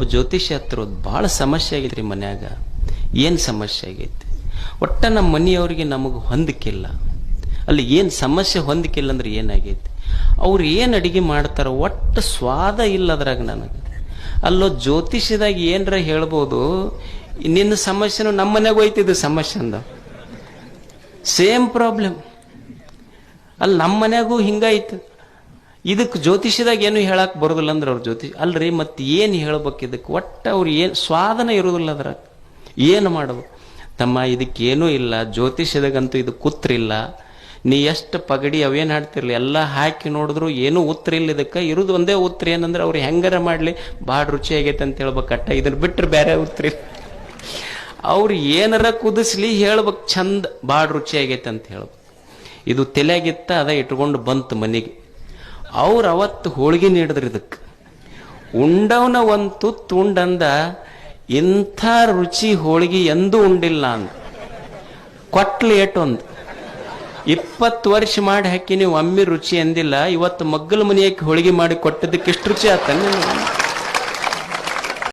ಒಬ್ಬ ಜ್ಯೋತಿಷ್ಯ ಹತ್ರ ಭಾಳ ಸಮಸ್ಯೆ ಆಗೈತ್ರಿ ಮನ್ಯಾಗ. ಏನು ಸಮಸ್ಯೆ ಆಗೈತಿ? ಒಟ್ಟ ನಮ್ಮ ಮನೆಯವ್ರಿಗೆ ನಮಗೆ ಹೊಂದಿಕಿಲ್ಲ. ಅಲ್ಲಿ ಏನು ಸಮಸ್ಯೆ ಹೊಂದಿಕಿಲ್ಲ ಅಂದ್ರೆ ಏನಾಗೈತಿ? ಅವ್ರು ಏನು ಅಡಿಗೆ ಮಾಡ್ತಾರ ಒಟ್ಟು ಸ್ವಾದ ಇಲ್ಲ ಅದ್ರಾಗ ನನಗೆ. ಅಲ್ಲೋ ಜ್ಯೋತಿಷ್ಯದಾಗ ಏನರ ಹೇಳ್ಬೋದು, ನಿನ್ನ ಸಮಸ್ಯೆನೂ ನಮ್ಮ ಮನೆಗೆ ಹೋಯ್ತಿದ್ದು ಸಮಸ್ಯೆ ಅಂದ. ಸೇಮ್ ಪ್ರಾಬ್ಲಮ್ ಅಲ್ಲಿ ನಮ್ಮ ಮನ್ಯಾಗೂ ಹಿಂಗಾಯ್ತು. ಇದಕ್ಕೆ ಜ್ಯೋತಿಷ್ಯದಾಗ ಏನು ಹೇಳಕ್ ಬರೋದಿಲ್ಲ ಅಂದ್ರೆ ಅವ್ರ ಜ್ಯೋತಿಷ್ ಅಲ್ರಿ. ಮತ್ತೆ ಏನು ಹೇಳ್ಬೇಕು ಇದಕ್ಕೆ? ಒಟ್ಟು ಅವ್ರು ಏನು ಸ್ವಾದನ ಇರೋದಿಲ್ಲ ಅದ್ರಾಗ. ಏನು ಮಾಡ್ಬೇಕು ತಮ್ಮ? ಇದಕ್ಕೇನೂ ಇಲ್ಲ. ಜ್ಯೋತಿಷ್ಯದಾಗಂತೂ ಇದು ಕೂತ್ರಿಲ್ಲ. ನೀ ಎಷ್ಟು ಪಗಡಿ ಅವೇನು ಹಾಡ್ತಿರ್ಲಿ ಎಲ್ಲ ಹಾಕಿ ನೋಡಿದ್ರು ಏನೂ ಉತ್ತರ ಇಲ್ಲ. ಇದಕ್ಕೆ ಇರೋದು ಒಂದೇ ಉತ್ತರ ಏನಂದ್ರೆ ಅವ್ರು ಹೆಂಗಾರ ಮಾಡಲಿ ಭಾಳ ರುಚಿ ಆಗೈತೆ ಅಂತ ಹೇಳ್ಬೇಕಟ್ಟ. ಇದನ್ನ ಬಿಟ್ಟರೆ ಬೇರೆ ಉತ್ತರ ಇಲ್ಲ. ಅವ್ರು ಏನಾರ ಕುದಿಸ್ಲಿ ಹೇಳ್ಬೇಕು ಚಂದ ಭಾಳ ರುಚಿ ಆಗೈತೆ ಅಂತ ಹೇಳ್ಬೇಕು. ಇದು ತಲೆಯಾಗಿತ್ತ ಅದ ಇಟ್ಕೊಂಡು ಬಂತು ಮನೆಗೆ. ಅವ್ರು ಅವತ್ತು ಹೋಳಿಗೆ ನೀಡಿದ್ರು ಇದಕ್ಕೆ. ಉಂಡವನ ಒಂದು ತುತ್ತು ಉಂಡಂದ ಇಂಥ ರುಚಿ ಹೋಳಿಗೆ ಎಂದೂ ಉಂಡಿಲ್ಲ ಅಂದ. ಕೊಟ್ಲು ಏಟೊಂದು 20 ವರ್ಷ ಮಾಡಿ ಹಾಕಿ ನೀವು ಒಮ್ಮೆ ರುಚಿ ಅಂದಿಲ್ಲ. ಇವತ್ತು ಮಗ್ಗಲ ಮನೆಯಕ್ಕೆ ಹೋಳಿಗೆ ಮಾಡಿ ಕೊಟ್ಟದಕ್ಕೆ ಎಷ್ಟು ರುಚಿ ಆತ.